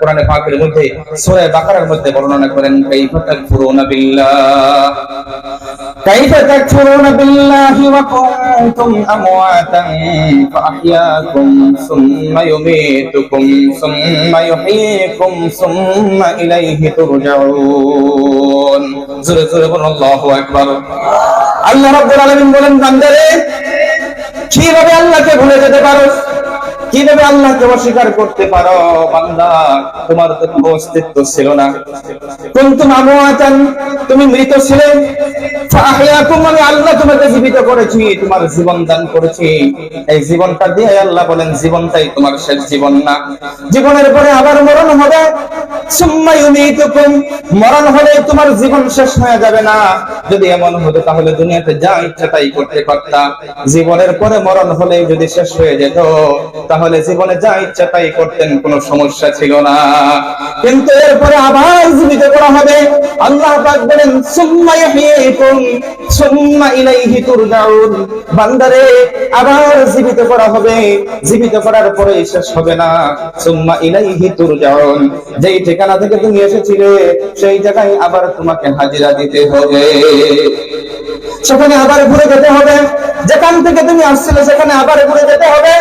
কোরআনে পাকের মধ্যে সূরা বাকারার মধ্যে বর্ণনা করেন কাইফা তাকফুরুনা বিল্লাহ কাইফা তাকফুরুনা বিল্লাহি ওয়া কুনতুম আমওয়াতান ফাআহইয়াকুম সুম্মা ইউমীতুকুম সুম্মা ইউহয়ীকুম সুম্মা ইলাইহি তুরজাউন। জোরে জোরে বলুন আল্লাহু আকবার। আল্লাহ রাব্বুল আলামিন বলেন, বান্দারে কিভাবে আল্লাহকে ভুলে যেতে পারো, কিভাবে আল্লাহকে অস্বীকার করতে পারো? বান্দা, তোমার তো কোনো অস্তিত্ব ছিল না। কুনতুম আমওয়াতান, তুমি মৃত ছিলে। ফাআহইয়াকুম, আমি আল্লাহ তোমাকে জীবিত করেছি, তোমার জীবন দান করেছি। এই জীবনটা দিয়ে আল্লাহ বলেন জীবনটাই তোমার শেষ জীবন না, জীবনের পরে আবার মরণ হবে। সুম্মা ইউমীতুকুম, মরণ হলে তোমার জীবন শেষ হয়ে যাবে না। যদি এমন হতো তাহলে দুনিয়াতে যা ইচ্ছা তাই করতে পারতা। জীবনের পরে মরণ হলে যদি শেষ হয়ে যেত তাহলে জীবনে যা ইচ্ছা তাই করতেন, কোনো সমস্যা ছিল না। কিন্তু এরপরে আবার জীবিত করা হবে। আল্লাহ পাক বলেন সুম্মা ইউহয়ীকুম সুম্মা ইলাইহি তুরজাউন। বান্দারে, আবার জীবিত করা হবে, জীবিত করার পরে শেষ হবে না। সুম্মা ইলাইহি তুরজাউন, যেই ঠিকানা থেকে তুমি এসেছিলে সেই জায়গায় আবার তোমাকে হাজিরা দিতে হবে, সেখানে আবার ঘুরে যেতে হবে। যেখান থেকে তুমি আসছিলে সেখানে আবার ঘুরে যেতে হবে।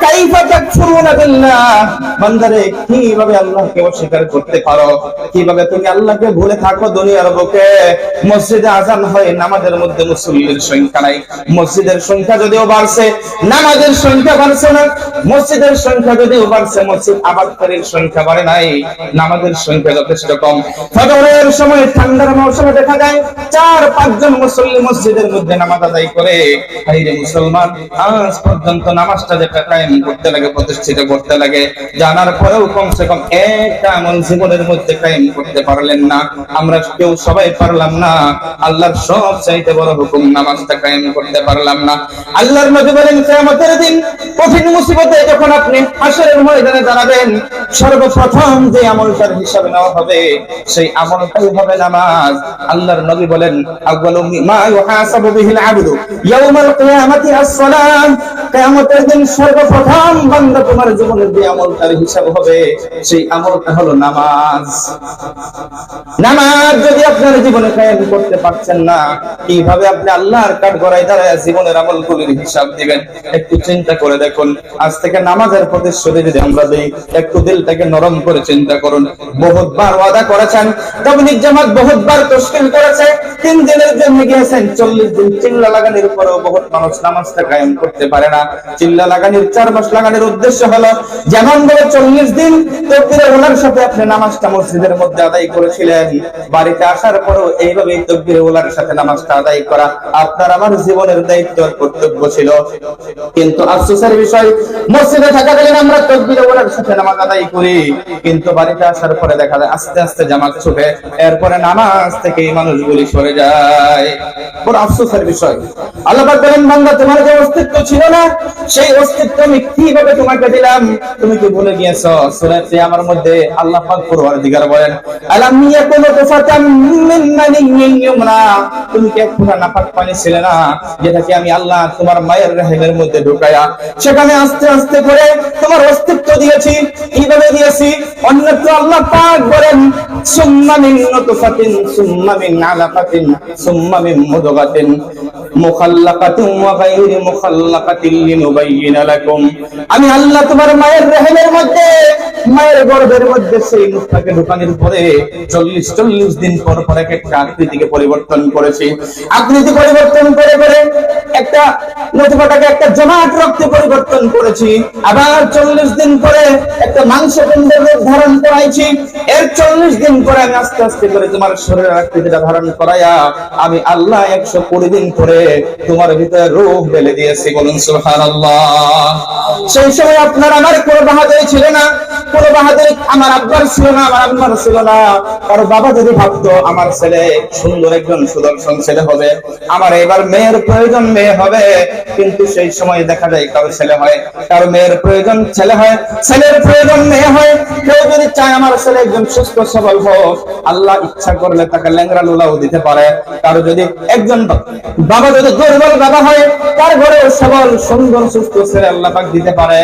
কাইফা তাকফুরুনা বিল্লাহ, বান্দারে কিভাবে আল্লাহকে অস্বীকার করতে পারো? কিভাবে তুমি আল্লাহকে ভুলে থাকো দুনিয়ার বুকে? মসজিদে আযান হয়, নামাজের মধ্যে মুসল্লির সংখ্যা নাই। মসজিদের সংখ্যা যদিও বাড়ছে, নামাজের সংখ্যা বাড়ছে না। মসজিদের সংখ্যা যদিও বাড়ছে, মসজিদ আবাদকারীর সংখ্যা বাড়ে নাই। নামাজের সংখ্যা যথেষ্ট কম। ফজরের সময় ঠান্ডার মৌসুমে দেখা যায় 4-5 জন মুসল্লি মসজিদের মধ্যে নামাজ আদায় করে। হায়রে মুসলমান, আজ পর্যন্ত নামাজটা যেটা কায়েম করতে লাগে, প্রতিষ্ঠিত করতে লাগে, জানার পরেও কমসে কম একটা আমল জীবনের মধ্যে কায়েম করতে পারলেন না। আমরা কেউ সবাই পারলাম না। আল্লাহর সব চাইতে বড় হুকুম, নামাজটা কায়েম করতে পারলাম না। আল্লাহর নবী বলেন কিয়ামতের দিন কঠিন মুসিবতে যখন আপনি হাশরের ময়দানে দাঁড়াবেন, সর্বপ্রথম যে আমলটার হিসাব নেওয়া হবে সেই আমলটাই হবে নামাজ। আল্লাহর নবী বলেন আউয়ালু মা ইউহাসাবু বিহিল আবদু ইয়াউমাল কিয়ামাতি আস-সালাম। কিয়ামতের দিন সর্বপ্রথম বান্দা তোমার জীবনের যে আমলটার হিসাব হবে সেই আমলটা হলো নামাজ। নামাজ যদি আপনার জীবনে কায়েম করতে পারছেন না, কিভাবে আপনি আল্লাহর কাঠগড়ায় দাঁড়ায় জীবনের আমলগুলির হিসাব দিবেন? একটু চিন্তা করে দেখুন। আজ থেকে নামাজের প্রতিশ্রুতি যদি আমরা দেই, একটু দিলটাকে নরম করে চিন্তা করুন। বহুতবার ওয়াদা করেছেন, তাবলীগ জামাত বহুতবার তাশকিল করেছে, 3 দিনের জন্য গিয়েছেন, 40 দিন চিল্লা লাগানোর পরেও বহুত মানুষ নামাজটা কায়েম করতে পারে না। চিল্লা লাগানোর 4 মাস লাগানোর উদ্দেশ্য হলো যেমন বলে 40 দিন তাকবীরে ওলার সাথে আপনি নামাজটা মসজিদের মধ্যে আদায় করেছিলেন, বাড়িতে আসার পরেও এইভাবে তাকবীরে ওলার সাথে নামাজটা আদায় করা আপনার আমার জীবনের দায়িত্ব আর কর্তব্য ছিল। কিন্তু আফসোসের বিষয়, মসজিদে থাকাকালীন আমরা তাকবীরে ওলার সাথে নামাজ আদায় করি, কিন্তু বাড়িতে আসার পরে দেখা যায় আস্তে আস্তে জামাত ছুটে, এরপরে নামাজ থেকে এই মানুষগুলি সরে যায়। বড় আফসোসের বিষয়। আল্লাহ পাক বলেন, বান্দা তোমার যে অস্তিত্ব ছিল না সেই অস্তিত্ব আমি কিভাবে তোমাকে দিলাম? তুমি কি ভুলে গিয়েছো? সূরা কিয়ামার মধ্যে আল্লাহ পাক পরওয়ারদিগার বলেন, আলাম ইয়াকুনু তুফাতাম মিন মানিয়্যিন ইউমনা, তুমি কি এক ফোঁটা নাপাক পানি ছিলে না যেটাকে আমি আল্লাহ তোমার মায়ের রহিমের মধ্যে ঢুকায়া সেখানে আস্তে আস্তে করে তোমার অস্তিত্ব দিয়েছি। কিভাবে দিয়েছি? অন্যত্র আল্লাহ পাক বলেন, সুম্মা মিন নুতফাতিন সুম্মা মিন আলাকাতিন সুম্মা মিন মুদগাতিন মুখাল্লাকাতিন ওয়া গায়রি মুখাল্লাকাতিন লিনুবাইয়িনা লাকুম। আমি আল্লাহ তোমার মায়ের রহিমের মধ্যে, মায়ের গর্ভের মধ্যে সেই নুতফাকে ঢুকানোর পরে 40 দিন পর পর একটা আকৃতিকে পরিবর্তন করেছি। আকৃতি পরিবর্তন করে করে একটা নুতফাটাকে একটা জমাট রক্তে পরিবর্তন করেছি। আবার 40 দিন পরে একটা মাংসপিণ্ডের রূপ ধারণ করাইছি। এর 40 দিন পরে আমি আস্তে আস্তে করে তোমার শরীরের আকৃতিটা ধারণ করাইয়া আমি আল্লাহ 120 দিন পরে তোমার ভিতরে রূহ ঢেলে দিয়েছি। বলুন সুবহানাল্লাহ। সেই সময় আপনার আমার কোনো বাহাদুরি ছিল না, কোনো বাহাদুরি আমার আব্বার ছিল না, আমার আম্মার ছিল না। কারো বাবা যদি ভাবতো আমার ছেলে সুন্দর একজন সুদর্শন ছেলে হবে, আমার এবার মেয়ের প্রয়োজন মেয়ে হবে, কিন্তু সেই সময় দেখা যায় কারো ছেলে হয়, কারো মেয়ের প্রয়োজন ছেলে হয়, ছেলের প্রয়োজন মেয়ে হয়। কেউ যদি চায় আমার ছেলে একজন সুস্থ সবল হোক, আল্লাহ ইচ্ছা করলে তাকে ল্যাংড়া লোলাও দিতে পারে। কারো যদি একজন বাবা যদি দুর্বল বাবা হয়, তার ঘরে সবল সুন্দর সুন্দর সুস্থ ছেলে আল্লাহ পাক দিতে পারে।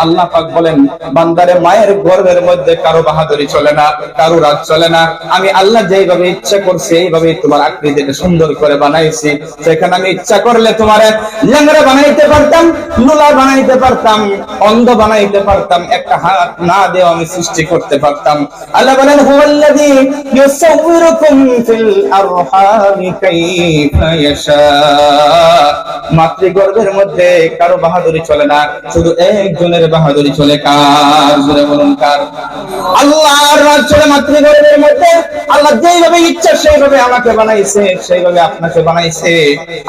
আল্লাহ পাক বলেন বান্দারে মায়ের গর্ভের মধ্যে কারো বাহাদুরি চলে না, কারো রাজ চলে না। আমি আল্লাহ যেইভাবে ইচ্ছা করছি এইভাবে তোমার আকৃতিটা সুন্দর করে বানাইছি। সেখানে আমি ইচ্ছা করলে তোমারে ল্যাংড়া বানাইতে পারতাম, লুলা বানাইতে পারতাম, অন্ধ বানাইতে পারতাম, একটা হাত না দিয়ে আমি সৃষ্টি করতে পারতাম। আল্লাহ বলেন হুয়াল্লাযী ইউসাউবিরুকুম ফিল আরহামি কাইফা ইয়াশা। মাতৃগর্ভের মধ্যে কারো বাহাদুরি চলে না, শুধু একজনের বাহাদুরি চলে। কার? জোরে বলুন কার? আল্লাহর রাজ চলে মাতৃগর্ভের মধ্যে। আল্লাহ যেইভাবে ইচ্ছা সেইভাবে আমাকে বানাইছে, সেইভাবে আপনাকে বানাইছে।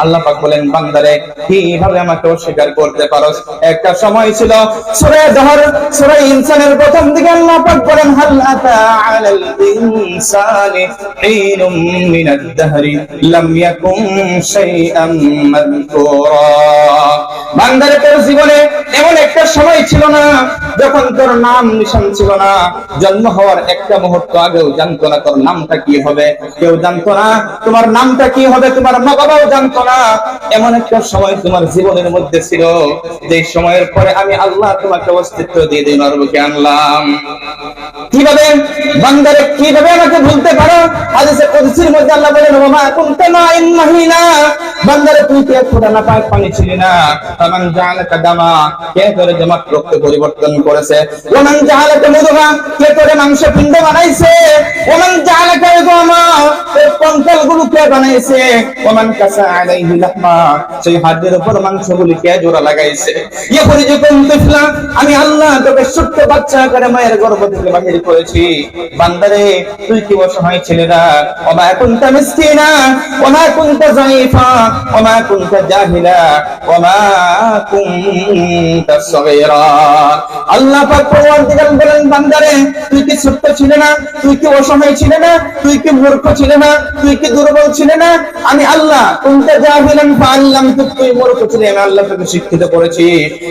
আল্লাহ পাক বলেন বান্দারে কিভাবে আমাকে অস্বীকার করতে পারোস? একটা সময় ছিল সূরা দহর, সূরা ইনসানের প্রথম দিকে আল্লাহ পাক বলেন হাল আতা আলাল ইনসানি হিনুম মিনাদ দাহরি লাম ইয়াকুম শাইআম মাযকুরা। বান্দারে তোর জীবনে এমন একটা সময় ছিল না যখন তোর নাম নিশান ছিল না। জন্ম হওয়ার একটা মুহূর্ত আগেও জানতো না তোর নামটা কি হবে, কেউ জানতো না তোমার নামটা কি হবে, তোমার মা বাবাও জানতো না। এমন একটা সময় তোমার জীবনের মধ্যে ছিল যে সময়ের পরে আমি আল্লাহ তোমাকে অস্তিত্ব দিয়ে দিই, নরবকে আনলাম। কিভাবে বান্দারে কিভাবে আমাকে ভুলতে পারো? হাদিসে কুদসির মধ্যে আল্লাহ বলেন ওমা কুনতা মাইন মাহিনা। বান্দারে তুই কি একটু না পাক পানি ছিলি না? ফামান জাআলাকা দামা, কে তোরে জামাত রক্ত পরিবর্তন করেছে? ওমান জাআলাকা মুদগা, কে তোরে মাংস পিণ্ড বানাইছে? ওমান জাআলাকা ইদামা, এই কঙ্কালগুলো কে বানাইছে? ওমান কাসা আলাইহি লাহমা, সেই হাড়ের উপর মাংসগুলো কে জোড়া লাগাইছে? ইখরিজুকুম তিফলা, আমি আল্লাহ তোকে ছোট্ট বাচ্চা করে মায়ের গর্ভ থেকে বাহির করেছি। বান্দারে তুই কি অসহায় ছিলি না? ওমা কুনতা মিসকিনা ওমা কুনতা যায়ীফা ওমা কুনতা জাহিলা ওমা কুনতা সগীরা। আল্লাহ পাক পরওয়ারদিগার বলেন বান্দারে তুই কি ছোট্ট ছিলে না? তুই কি অসহায় ছিলে না? তুই কি মূর্খ ছিলে না? তুই কি দুর্বল ছিলে না? আমি আল্লাহ কুনতা জাহিলান ফাআল্লামতুক, তুই মূর্খ ছিলে আমি আল্লাহ তোকে শিক্ষিত করেছি।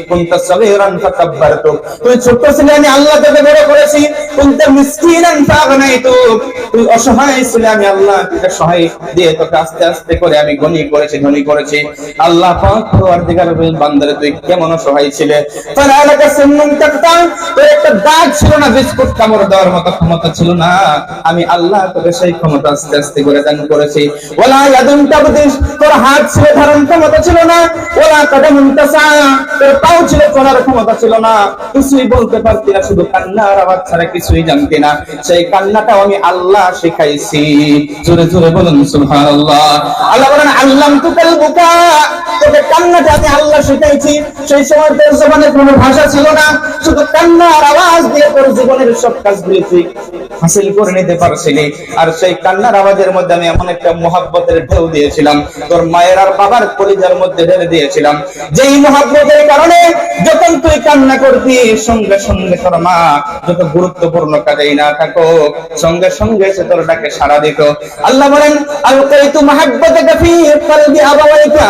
কুনতা সগীরান ফাকাব্বারতুক, তুই ছোট ছিলে আমি আল্লাহ তোকে বড় করেছি। কুনতা মিসকিনান ফাগনাইতুক, তুই অসহায় ছিলে আমি আল্লাহ তোকে সহায় দিয়ে তোকে আস্তে আস্তে করে আমি গনি করেছি, ধনী করেছি। আল্লাহ পাক পরওয়ারদিগার বলেন বান্দারে তুই কেমন অসহায় ছিলে? ফালাকা সুন্নুন তাকতা, তোর একটা দাগ ছিল না, বিস্কুট কামড় দেওয়ার মতো ক্ষমতা ছিল না। আমি আল্লাহ তোকে সেই ক্ষমতা আস্তে আস্তে করে দান করেছি। ওয়ালা ইয়াদুন তাবদিস, তোর হাত ছিল ধারণ ক্ষমতা ছিল না। ওয়ালা কাদামুন তাসা, তোর পাও ছিল চলার ক্ষমতা ছিল না। কিছুই বলতে পারতি না, শুধু কান্নার আওয়াজ ছাড়া কিছুই জানতি না। সেই কান্নাটাও আমি আল্লাহ শিখাইছি। জোরে জোরে বলুন সুবহানাল্লাহ। আল্লাহ বলেন আল্লামতুকাল বুকা, তোকে কান্নাটা আমি আল্লাহ শিখাইছি। সেই সময় তোর জবানে কোনো ভাষা ছিল না, শুধু কান্নার আওয়াজ দিয়ে তোর জীবনের সব কাজগুলি তুই হাসিল করে নিতে পারছিলি। আর সেই কান্নার আওয়াজের মধ্যে আমি এমন একটা মহব্বতের ঢেউ দিয়েছিলাম, তোর মায়ের আর বাবার কলিজার মধ্যে ঢেলে দিয়েছিলাম, যেই মহব্বতের কারণে যখন তুই কান্না করতি সঙ্গে সঙ্গে তোর মা যত গুরুত্বপূর্ণ কাজেই না থাকো সঙ্গে সঙ্গে সে তোর ডাকে সাড়া দিত। আল্লাহ বলেন আলকাইতু মাহাব্বাতাকা ফি কলবি আবাওয়াইকা,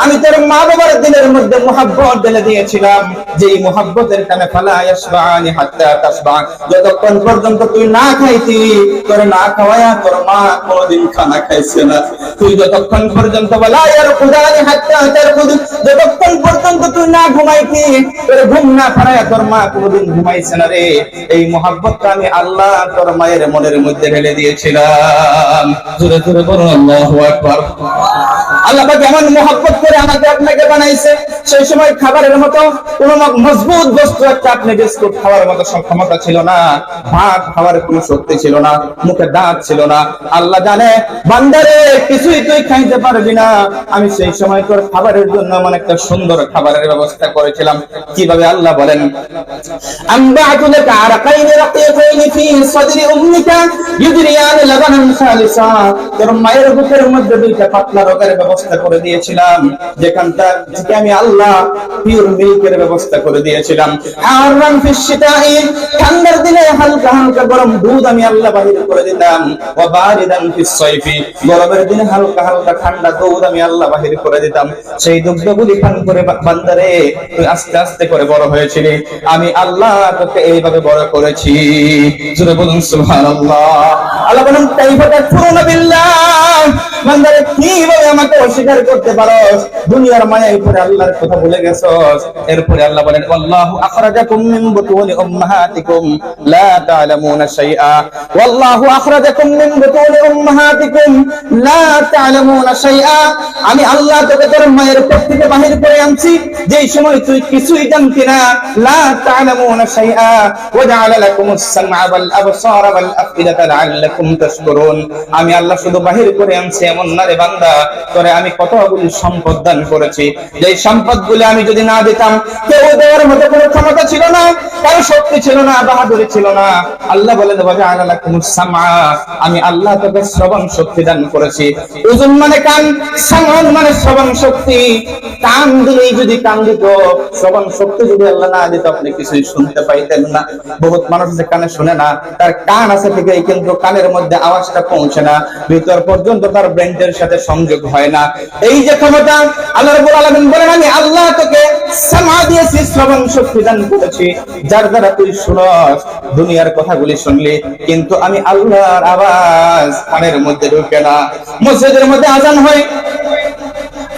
আমি তোর মা বাবার দিলের মধ্যে মহব্বত ঢেলে দিয়েছিলাম, যেই মহব্বতের কারণে ফালা ইয়াশবানি হাত্তা তাশবা, যতক্ষণ পর্যন্ত তুই না খাইতি, তোর না খাওয়ায়া তোর মা কোনদিন খানা খাইছে না। তুই যতক্ষণ পর্যন্ত বলা ইয়ারকুদানি হাত্তা তারকুদ, যতক্ষণ পর্যন্ত তুই না ঘুমাইতি, তোর ঘুম না পারায়া তোর মা কোনদিন ঘুমাইছে না রে। এই মহব্বতটা আমি আল্লাহ তোর মায়ের মনের মধ্যে ঢেলে দিয়েছিলাম। জোরে জোরে বলুন আল্লাহু আকবার। আল্লাহ পাক এমন মহব্বত করে আমাকে আপনাকে বানাইছে, সেই সময় খাবারের মতো কোন মজবুত বস্তু একটা আপনি বিস্কুট খাওয়ার মতো ক্ষমতা ছিল না, ভাত খাওয়ার কোনো শক্তি ছিল না, মুখে দাঁত ছিল না। আল্লাহ জানে বান্দারে কিছুই তুই খাইতে পারবি না। আমি সেই সময় তোর খাবারের জন্য এমন একটা সুন্দর খাবারের ব্যবস্থা করেছিলাম। কিভাবে? আল্লাহ বলেন আমবাতুলাকা আরকাইনি রাকিয়াতাইনি ফি সাদরি উম্মিকা ইউদরিয়ান লাবানান খালিসা, তোর মায়ের বুকের মধ্যে দুইটা পাতলা রগের ব্যবস্থা করে দিয়েছিলাম, যেখানটা থেকে আমি আল্লাহ পিওর মিল্কের ব্যবস্থা করে দিয়েছিলাম। হারান ফিশ শিতাই, ঠান্ডার দিনে হালকা হালকা গরম দুধ আমি আল্লাহ বাহির করে দিতাম। ওয়া বারিদান ফিস সাইফি, গরমের দিনে হালকা হালকা ঠান্ডা দুধ আমি আল্লাহ বাহির করে দিতাম। সেই দুগ্ধগুলি পান করে বান্দারে তুই আস্তে আস্তে করে বড় হয়েছিলি, আমি আল্লাহ তোকে এইভাবে বড় করেছি। জোরে বলুন সুবহানাল্লাহ। আল্লাহ বলেন কাইফা তাকফুরুনা বিল্লাহ, বান্দারে কিভাবে আমাকে অস্বীকার করতে পারোস, দুনিয়ার মায়ায় পড়ে আল্লাহর কথা ভুলে গেছস। এরপরে আল্লাহ বলেন আল্লাহু আখরাজাকুম মিন বুতুনি উম্মাহাতিকুম লা তা'লামুনা শাইআ, ওয়াল্লাহু আখরাজাকুম মিন বুতুনি উম্মাহাতিকুম লা তা'লামুনা শাইআ, আমি আল্লাহ তোকে তোর মায়ের পেট থেকে বাহির করে আনছি যেই সময় তুই কিছুই জানতি না। লা তা'লামুনা শাইআ ওয়া জা'আলা লাকুমুস সামআ ওয়াল আবসারা ওয়াল আফইদাতা লাআল্লাকুম তাশকুরুন, আমি আল্লাহ শুধু বাহির করে আনছি এমন না রে বান্দা, তোরে আমি কতগুলি সম্পদ দান করেছি, যেই সম্পদগুলি আমি যদি না দিতাম কেউ দেওয়ার মতো কোনো ক্ষমতা ছিল না, কারো শক্তি ছিল না, বাহাদুরি ছিল না। আল্লাহ বলেন ওয়া জা'আলা লাকুমুস সামআ, আমি আল্লাহ তোকে শ্রবণ শক্তি দান করেছি। উযুন মানে কান, সামআন মানে শ্রবণ শক্তি। কান দিলেই যদি কান দিত, শ্রবণ শক্তি যদি আল্লাহ না দিত আপনি কিছুই শুনতে পাইতেন না। বহুত মানুষ যে কানে শুনে না, তার কান আছে ঠিকই কিন্তু কানের মধ্যে আওয়াজটা পৌঁছে না, ভিতর পর্যন্ত তার ব্রেনের সাথে সংযোগ হয় না। এই যে ক্ষমতা আল্লাহ রাব্বুল আলামিন বলেন আমি আল্লাহ তোকে সামা দিয়েছি, শ্রবণ শক্তি দান করেছি, যার দ্বারা তুই শুনস, দুনিয়ার কথাগুলি শুনলি, কিন্তু আমি আল্লাহর আওয়াজ কানের মধ্যে ঢুকে না। মসজিদের মধ্যে আজান হয়,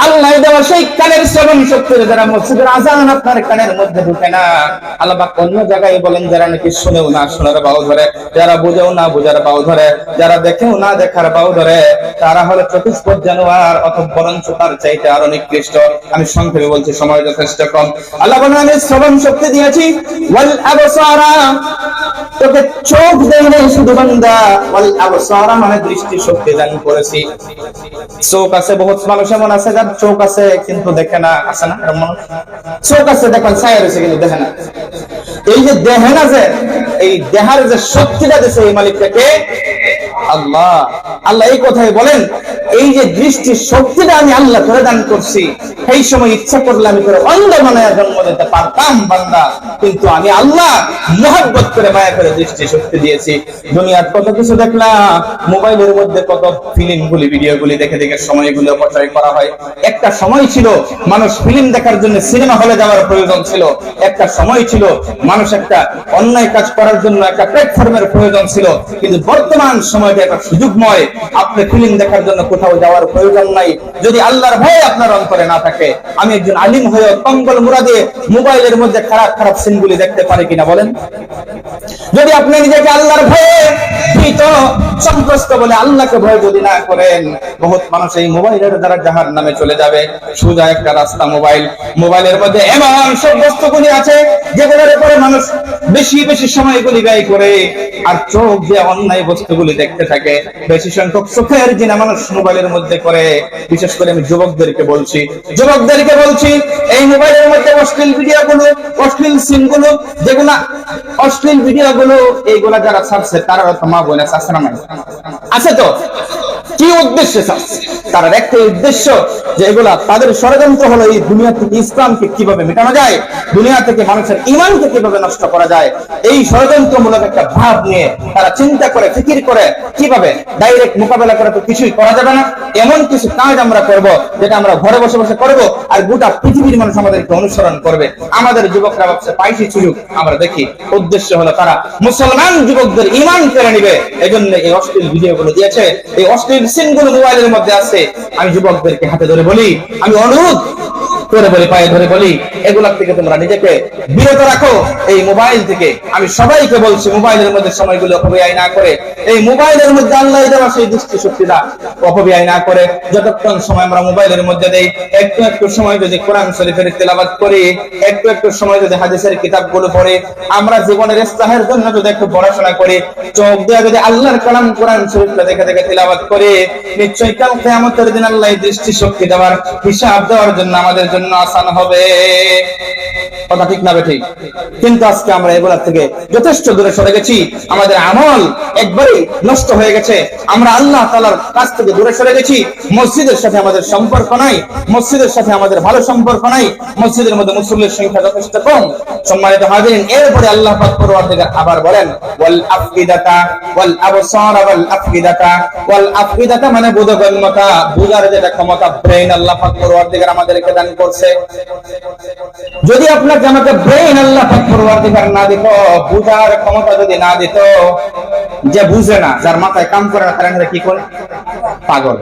আল্লাহ দেওয়া সেই কানের শ্রবণ শক্তির দ্বারা মসজিদের আজান আপনার কানের মধ্যে ঢুকে না। আল্লাহ পাক অন্য জায়গায় বলেন যারা নাকি শুনেও না শোনার বাউ ধরে, যারা বুঝেও না বুঝার বাউ ধরে, যারা দেখেও না দেখার বাউ ধরে, তারা হলো চতুষ্পদ জানোয়ার, অথবা বরঞ্চ তার চাইতে আরো নিকৃষ্ট। আমি সংক্ষেপে বলছি, সময় যথেষ্ট কম। আল্লাহ বলেন আমি শ্রবণ শক্তি দিয়েছি, ওয়াল আবসারা, তোকে চোখ দেই নাই শুধু বান্দা, ওয়াল আবসারা মানে দৃষ্টি শক্তি দান করেছি। চোখ আছে, বহুত মানুষ এমন আছে যার চোখ আছে কিন্তু দেখে না, আছে না এরকম মানুষ? চোখ আছে দেখেন ছায়া রয়েছে কিন্তু দেখে না। এই যে দেখে না, যে এই দেহার যে শক্তিটা দিয়েছে এই মালিকটাকে আল্লাহ। আল্লাহ এই কথাই বলেন এই যে দৃষ্টি শক্তিটা আমি আল্লাহ তোরে দান করছি, সেই সময় ইচ্ছা করলে আমি তোরে অন্ধ বানায় জন্ম দিতে পারতাম বান্দা, কিন্তু আমি আল্লাহ মহব্বত করে মায়া করে দৃষ্টি শক্তি দিয়েছি। দুনিয়ার কত কিছু দেখলাম, মোবাইলের মধ্যে কত ফিল্মগুলি ভিডিওগুলি দেখে দেখে সময়গুলো অপচয় করা হয়। একটা সময় ছিল মানুষ ফিল্ম দেখার জন্য সিনেমা হলে যাওয়ার প্রয়োজন ছিল, একটা সময় ছিল মানুষ একটা অন্যায় কাজ করার জন্য একটা প্ল্যাটফর্মের প্রয়োজন ছিল, কিন্তু বর্তমান সময়টা একটা সুযোগময়, আপনি ফিল্ম দেখার জন্য কোথাও যাওয়ার প্রয়োজন নাই যদি আল্লাহর ভয় আপনার অন্তরে না থাকে। আমি একজন আলিম হয়ে কম্বল মুরাদে মোবাইলের মধ্যে খারাপ খারাপ সিনগুলি দেখতে পারি কিনা বলেন? যদি আপনি নিজেকে আল্লাহর ভয়ে ভীত সন্ত্রস্ত বলে আল্লাহকে ভয় যদি না করেন, বহুত মানুষ এই মোবাইলের দ্বারা জাহান্নামে চলে যাবে। সোজা একটা রাস্তা মোবাইল, মোবাইলের মধ্যে এমন সব বস্তুগুলি আছে যেগুলোর উপরে মানুষ বেশি বেশি সময়গুলি ব্যয় করে, আর চোখ দিয়ে অন্যায় বস্তুগুলি দেখতে থাকে। বেশি সংখ্যক চোখের জিনা মানুষ মোবাইলের মধ্যে করে। বিশেষ করে আমি যুবকদেরকে বলছি এই মোবাইলের মধ্যে অশ্লীল ভিডিওগুলো, অশ্লীল সিনগুলো, যেগুলো অশ্লীল ভিডিওগুলো, এইগুলা যারা ছাড়ছে তারা তো মা বোন আছে না? আছে তো? কি উদ্দেশ্যে ছাড়ছে? তার একটাই উদ্দেশ্য যে এগুলা তাদের ষড়যন্ত্র হলো এই দুনিয়া থেকে ইসলামকে কিভাবে মেটানো যায়, দুনিয়া থেকে মানুষের ঈমানকে কিভাবে নষ্ট করা যায়। এই ষড়যন্ত্রমূলক একটা ভাব নিয়ে তারা চিন্তা করে, ফিকির করে কিভাবে ডাইরেক্ট মোকাবেলা করে তো কিছুই করা যাবে না, এমন কিছু কাজ আমরা করব যেটা আমরা ঘরে বসে বসে করব, আর গোটা পৃথিবীর মানুষ আমাদেরকে অনুসরণ করবে। আমাদের যুবকরা ভাবছে পাইছি সুযোগ, আমরা দেখি। উদ্দেশ্য হলো তারা মুসলমান যুবকদের ঈমান কেড়ে নিবে, এজন্য এই অশ্লীল ভিডিওগুলো দিয়েছে, এই অশ্লীল সিনগুলো মোবাইলের মধ্যে আছে। আমি যুবকদেরকে হাতে ধরে বলি, আমি অনুরোধ করে বলি, পায়ে ধরে বলি, এগুলোর থেকে তোমরা নিজেকে বিরত রাখো, এই মোবাইল থেকে। আমি সবাইকে বলছি মোবাইলের মধ্যে সময়গুলো অপব্যয় না করে, এই মোবাইলের মধ্যে আল্লাহ দেওয়া সেই দৃষ্টি শক্তিটা অপব্যয় না করে যতক্ষণ সময় আমরা মোবাইলের মধ্যে দেই, একটু একটু সময় যদি কোরআন শরীফের তেলাওয়াত করি, একটু একটু সময় যদি হাদিসের কিতাবগুলো পড়ি, আমরা জীবনের ইসলাহের জন্য যদি একটু পড়াশোনা করি, চোখ দিয়ে যদি আল্লাহর কালাম কোরআন শরীফটা দেখে দেখে তেলাওয়াত করি, নিশ্চয়ই কাল কিয়ামতের দিন আল্লাহ দৃষ্টি শক্তি দেওয়ার, হিসাব দেওয়ার জন্য আমাদের জন্য আসান হবে। কথা ঠিক না ঠিক? কিন্তু আজকে আমরা এগুলোর থেকে যথেষ্ট দূরে সরে গেছি, আমাদের আমল একবারেই নষ্ট হয়ে গেছে, আমরা আল্লাহ তাআলার কাছ থেকে দূরে সরে গেছি। মসজিদের সাথে আমাদের সম্পর্ক নাই, মসজিদের সাথে আমাদের ভালো সম্পর্ক নাই, মসজিদের মধ্যে মুসল্লির সংখ্যা যথেষ্ট কম। সম্মানিত হাজিরিন, এরপরে আল্লাহ পাক পরওয়ারদিগার আবার বলেন ওয়াল আফকিদাতা ওয়াল আবসারা ওয়াল আফকিদাতা, ওয়াল আফকিদাতা মানে বোধগম্যতা, বুঝার যেটা ক্ষমতা, ব্রেইন আল্লাহ পাক পরওয়ারদিগার আমাদেরকে দান করছে। যদি আপনাকে আমাকে ব্রেইন আল্লাহ পাক পরওয়ারদিগার না দিত, বুঝার ক্ষমতা যদি না দিত, যে বুঝে না, যার মাথায় কাম করে না, তারা কি করে? পাগল।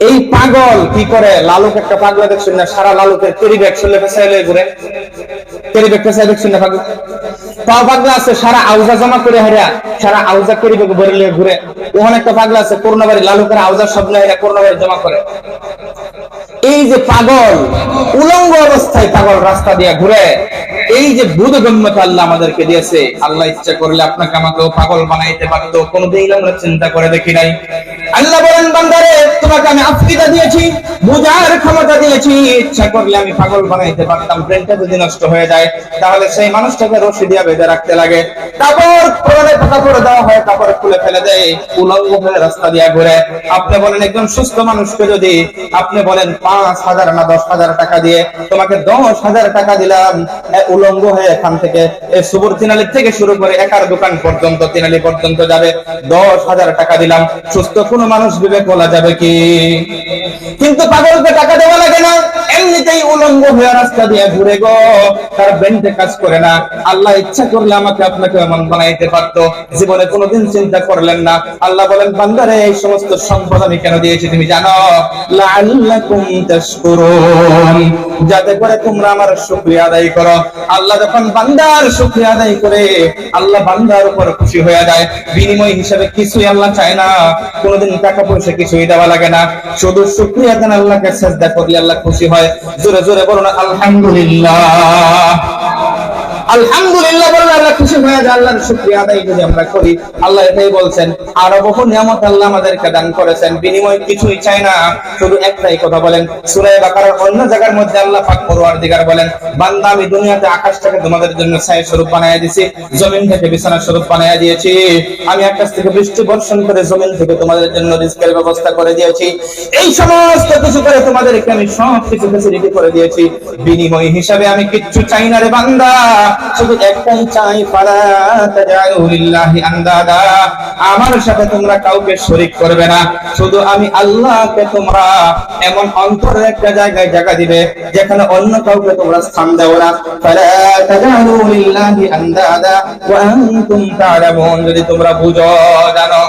এই পাগল কি করে? লালুক একটা পাগলা দেখছেন না, সারা লালুকের ক্যারি ব্যাগ শুনলে ফেসাইলে ঘুরে, ক্যারি ব্যাগ ফেসাই দেখছেন না পাগল? পাগলা আছে সারা আউজা জমা করে হারিয়া, সারা আউজা ক্যারি ব্যাগ ভরে নিয়ে ঘুরে। ওখানে একটা পাগলা আছে করোনাবাড়ি লালুকের আউজা সব হারিয়া করোনাবাড়ি জমা করে। এই যে পাগল, উলঙ্গ অবস্থায় পাগল রাস্তা দিয়ে ঘুরে, এই যে বোধগম্যতা আল্লাহ আমাদেরকে দিয়েছে, আল্লাহ ইচ্ছা করলে আপনাকে আমাকেও পাগল বানাইতে পারতো, কোনদিন আমরা চিন্তা করে দেখি নাই। আল্লাহ বলেন, বান্দারে তোমাকে আমি আফ্রিকা দিয়েছি, বুঝার ক্ষমতা দিয়েছি, ইচ্ছা করলে আমি পাগল বানাইতে পারতাম। ব্রেনটা যদি নষ্ট হয়ে যায় তাহলে সেই মানুষটাকে রশি দিয়ে বেঁধে রাখতে লাগে, কাপড় পরে কাপড় দেওয়া হয়, কাপড় খুলে ফেলে দেয়, উলঙ্গ হয়ে রাস্তা দিয়ে ঘুরে। আপনি বলেন একজন সুস্থ মানুষকে যদি আপনি বলেন 5,000 না 10,000 টাকা দিয়ে, তোমাকে 10,000 টাকা দিলাম, উলঙ্গ হয়ে এখান থেকে সুবর তিনালি থেকে শুরু করে একার দোকান পর্যন্ত তিনালি পর্যন্ত যাবে, 10,000 টাকা দিলাম, সুস্থ কোন মানুষ বিবেক বলা যাবে কি? কিন্তু পাগলকে টাকা দেওয়া লাগে না, এমনিতেই উলঙ্গ হয়ে রাস্তা দিয়ে ঘুরে গো, তার ব্রেনটা কাজ করে না। আল্লাহ ইচ্ছা করলে আমাকে আপনাকে এমন বানাইতে পারতো, জীবনে কোনোদিন চিন্তা করলেন না। আল্লাহ বলেন, বান্দারে এই সমস্ত সম্পদ আমি কেন দিয়েছি তুমি জানো? লাআল্লাকুম তাশকুরুন, যাতে করে তোমরা আমার শুকরিয়া আদায় করো। আল্লাহ যখন বান্দার শুকরিয়া আদায় করে, আল্লাহ বান্দার উপর খুশি হয়ে যায়। বিনিময় হিসেবে কিছুই আল্লাহ চায় না, কোনোদিন টাকা পয়সা কিছুই দেওয়া লাগে না, শুধু শুকরিয়া দেন, আল্লাহকে সিজদা করলে আল্লাহ খুশি হয়। জোরে জোরে বলুন আলহামদুলিল্লাহ। আলহামদুলিল্লাহ বললে আল্লাহ খুশি হয়ে যায়। আল্লাহর শুকরিয়া আদায় যদি আমরা করি, আল্লাহ এটাই বলছেন, আরো বহু নিয়ামত আল্লাহ আমাদেরকে দান করেছেন, বিনিময় কিছুই চাই না, শুধু একটাই কথা বলেন। সূরা বাকারার অন্য জায়গার মধ্যে আল্লাহ পাক পরওয়ারদিগার বলেন, বান্দা আমি দুনিয়াতে আকাশটাকে তোমাদের জন্য ছায়া স্বরূপ বানায়া দিয়েছি, জমিন থেকে বিছানা স্বরূপ বানায়া দিয়েছি, আমি আকাশ থেকে বৃষ্টি বর্ষণ করে জমিন থেকে তোমাদের জন্য রিজকের ব্যবস্থা করে দিয়েছি, এই সমস্ত কিছু করে তোমাদেরকে আমি সব কিছু ফ্যাসিলিটি করে দিয়েছি, বিনিময় হিসাবে আমি কিচ্ছু চাই না রে বান্দা, শুধু একটাই চাই, ফালা তাজালু লিল্লাহি আনদাদা, আমার সাথে তোমরা কাউকে শরীক করবে না, শুধু আমি আল্লাহকে তোমরা এমন অন্তরের একটা জায়গায় জায়গা দিবে যেখানে অন্য কাউকে তোমরা স্থান দাও না। ফালা তাজালু লিল্লাহি আনদাদা ওয়া আনতুম তা'লামুন, যদি তোমরা বুঝো জানো।